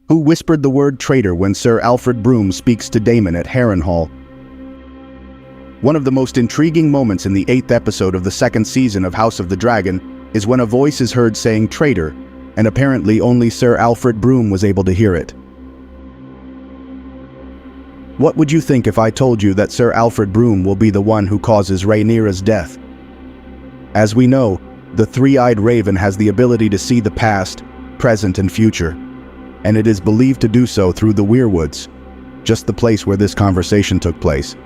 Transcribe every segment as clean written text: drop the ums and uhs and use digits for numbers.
Who whispered the word traitor when Sir Alfred Broom speaks to Daemon at Harrenhal? One of the most intriguing moments in the 8th episode of the 2nd season of House of the Dragon is when a voice is heard saying traitor, and apparently only Sir Alfred Broom was able to hear it. What would you think if I told you that Sir Alfred Broom will be the one who causes Rhaenyra's death? As we know, the three-eyed raven has the ability to see the past, present, and future, and it is believed to do so through the Weirwoods, just the place where this conversation took place.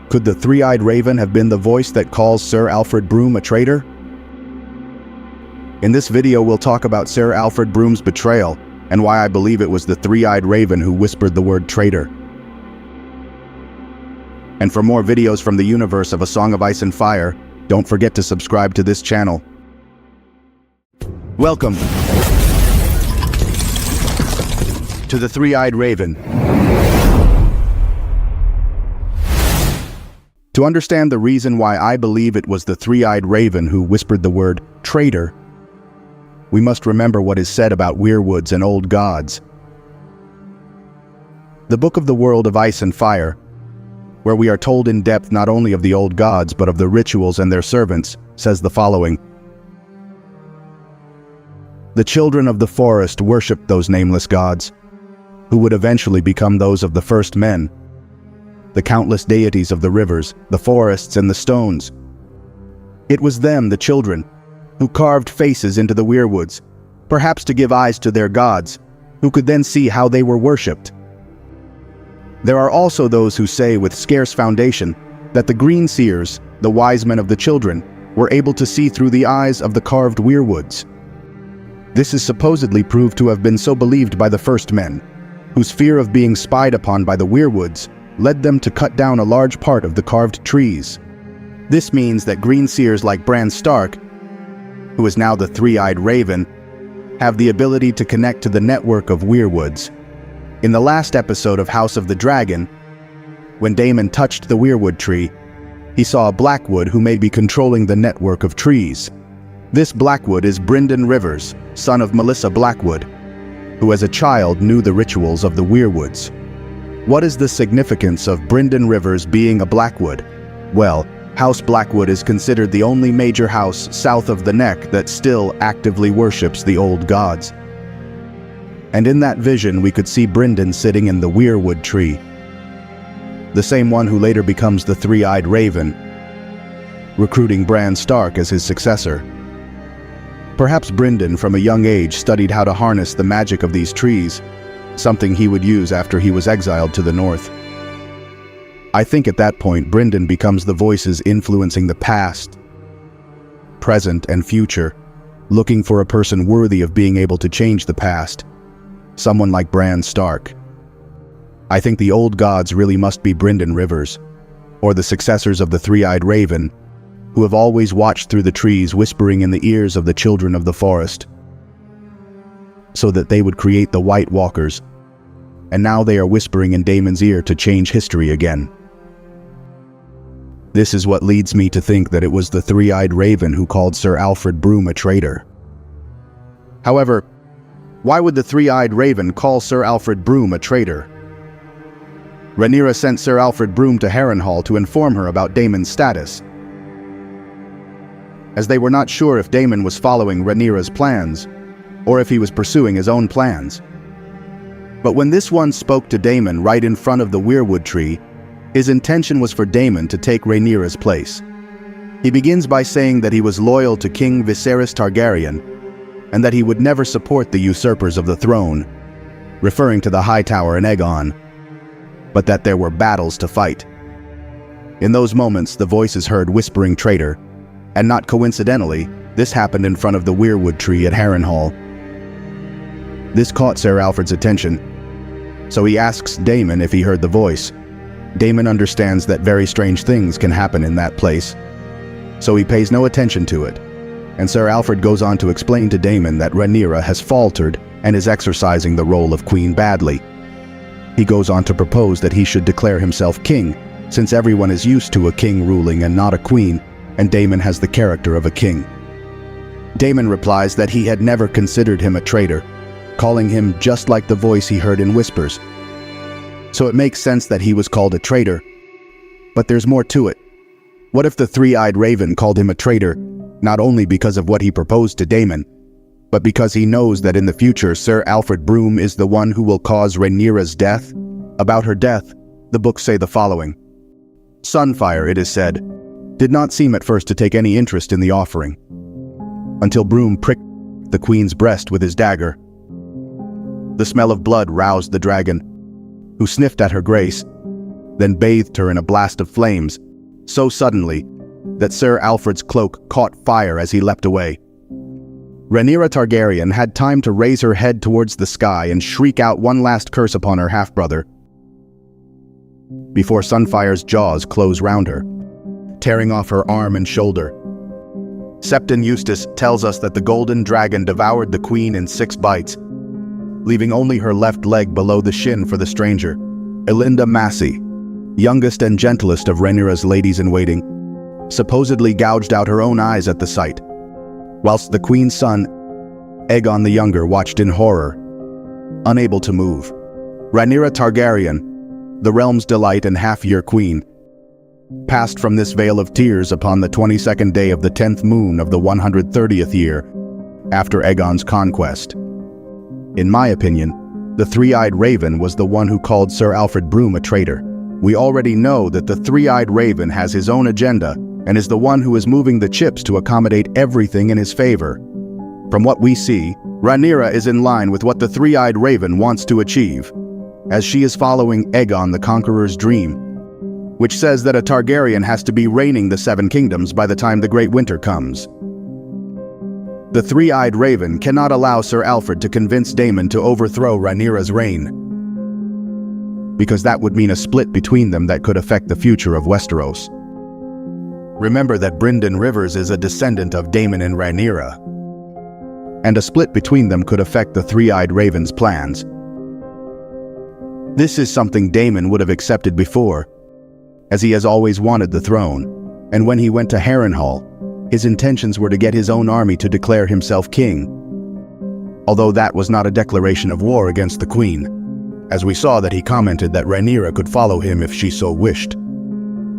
Could the three-eyed raven have been the voice that calls Sir Alfred Broom a traitor? In this video, we'll talk about Sir Alfred Broom's betrayal and why I believe it was the three-eyed raven who whispered the word traitor. And for more videos from the universe of A Song of Ice and Fire, don't forget to subscribe to this channel. Welcome to the Three-Eyed Raven. To understand the reason why I believe it was the Three-Eyed Raven who whispered the word traitor, we must remember what is said about weirwoods and old gods. The Book of the World of Ice and Fire, where we are told in depth not only of the old gods but of the rituals and their servants, says the following. The children of the forest worshipped those nameless gods, who would eventually become those of the first men, the countless deities of the rivers, the forests, and the stones. It was them, the children, who carved faces into the weirwoods, perhaps to give eyes to their gods, who could then see how they were worshipped. There are also those who say with scarce foundation that the green seers, the wise men of the children, were able to see through the eyes of the carved weirwoods. This is supposedly proved to have been so believed by the first men, whose fear of being spied upon by the weirwoods led them to cut down a large part of the carved trees. This means that green seers like Bran Stark, who is now the Three-Eyed Raven, have the ability to connect to the network of weirwoods. In the last episode of House of the Dragon, when Daemon touched the weirwood tree, he saw a Blackwood who may be controlling the network of trees. This Blackwood is Brynden Rivers, son of Melissa Blackwood, who as a child knew the rituals of the weirwoods. What is the significance of Brynden Rivers being a Blackwood? Well, House Blackwood is considered the only major house south of the Neck that still actively worships the old gods. And in that vision we could see Brynden sitting in the weirwood tree, the same one who later becomes the Three-Eyed Raven, recruiting Bran Stark as his successor. Perhaps Brynden from a young age studied how to harness the magic of these trees, something he would use after he was exiled to the north. I think at that point Brynden becomes the voices influencing the past, present, and future, looking for a person worthy of being able to change the past, someone like Bran Stark. I think the old gods really must be Brynden Rivers, or the successors of the Three-Eyed Raven, who have always watched through the trees whispering in the ears of the children of the forest, so that they would create the White Walkers, and now they are whispering in Daemon's ear to change history again. This is what leads me to think that it was the Three-Eyed Raven who called Sir Alfred Broom a traitor. However, why would the Three-Eyed Raven call Sir Alfred Broom a traitor? Rhaenyra sent Sir Alfred Broom to Harrenhal to inform her about Daemon's status, as they were not sure if Daemon was following Rhaenyra's plans, or if he was pursuing his own plans. But when this one spoke to Daemon right in front of the weirwood tree, his intention was for Daemon to take Rhaenyra's place. He begins by saying that he was loyal to King Viserys Targaryen, and that he would never support the usurpers of the throne, referring to the Hightower and Aegon, but that there were battles to fight. In those moments, the voice is heard whispering traitor, and not coincidentally, this happened in front of the weirwood tree at Harrenhal. This caught Sir Alfred's attention, so he asks Daemon if he heard the voice. Daemon understands that very strange things can happen in that place, so he pays no attention to it, and Sir Alfred goes on to explain to Daemon that Rhaenyra has faltered and is exercising the role of queen badly. He goes on to propose that he should declare himself king, since everyone is used to a king ruling and not a queen, and Daemon has the character of a king. Daemon replies that he had never considered him a traitor, calling him just like the voice he heard in whispers. So it makes sense that he was called a traitor. But there's more to it. What if the three-eyed raven called him a traitor, not only because of what he proposed to Daemon, but because he knows that in the future Sir Alfred Broom is the one who will cause Rhaenyra's death? About her death, the books say the following. Sunfire, it is said, did not seem at first to take any interest in the offering, until Broom pricked the queen's breast with his dagger. The smell of blood roused the dragon, who sniffed at her grace, then bathed her in a blast of flames, so suddenly that Sir Alfred's cloak caught fire as he leapt away. Rhaenyra Targaryen had time to raise her head towards the sky and shriek out one last curse upon her half-brother, before Sunfire's jaws close round her, tearing off her arm and shoulder. Septon Eustace tells us that the golden dragon devoured the queen in 6 bites, leaving only her left leg below the shin for the stranger. Elinda Massey, youngest and gentlest of Rhaenyra's ladies-in-waiting, supposedly gouged out her own eyes at the sight, whilst the queen's son, Aegon the Younger, watched in horror, unable to move. Rhaenyra Targaryen, the realm's delight and half-year queen, passed from this vale of tears upon the 22nd day of the 10th moon of the 130th year after Aegon's conquest. In my opinion, the three-eyed raven was the one who called Sir Alfred Broom a traitor. We already know that the three-eyed raven has his own agenda and is the one who is moving the chips to accommodate everything in his favor. From what we see, Rhaenyra is in line with what the three-eyed raven wants to achieve, as she is following Aegon the Conqueror's dream, which says that a Targaryen has to be reigning the 7 kingdoms by the time the Great Winter comes. The three-eyed raven cannot allow Sir Alfred to convince Daemon to overthrow Rhaenyra's reign, because that would mean a split between them that could affect the future of Westeros. Remember that Brynden Rivers is a descendant of Daemon and Rhaenyra, and a split between them could affect the three-eyed raven's plans. This is something Daemon would have accepted before, as he has always wanted the throne, and when he went to Harrenhal, his intentions were to get his own army to declare himself king, although that was not a declaration of war against the queen, as we saw that he commented that Rhaenyra could follow him if she so wished.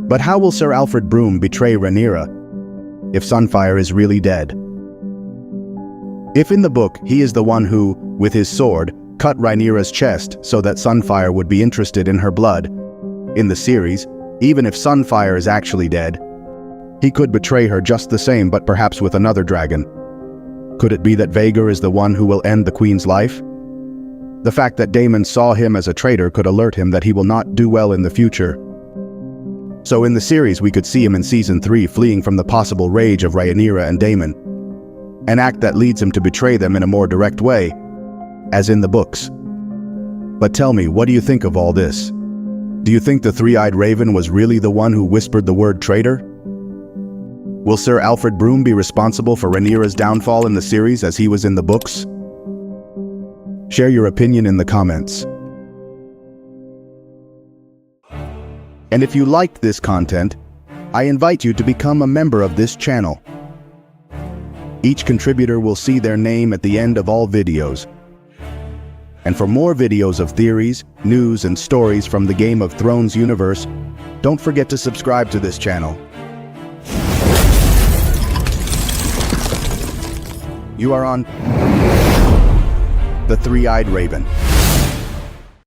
But how will Sir Alfred Broom betray Rhaenyra if Sunfire is really dead? If in the book he is the one who, with his sword, cut Rhaenyra's chest so that Sunfire would be interested in her blood, in the series, even if Sunfire is actually dead, he could betray her just the same, but perhaps with another dragon. Could it be that Vhagar is the one who will end the queen's life? The fact that Daemon saw him as a traitor could alert him that he will not do well in the future. So in the series we could see him in Season 3 fleeing from the possible rage of Rhaenyra and Daemon, an act that leads him to betray them in a more direct way, as in the books. But tell me, what do you think of all this? Do you think the three-eyed raven was really the one who whispered the word traitor? Will Sir Alfred Broom be responsible for Rhaenyra's downfall in the series as he was in the books? Share your opinion in the comments. And if you liked this content, I invite you to become a member of this channel. Each contributor will see their name at the end of all videos. And for more videos of theories, news, and stories from the Game of Thrones universe, don't forget to subscribe to this channel. You are on The Three-Eyed Raven.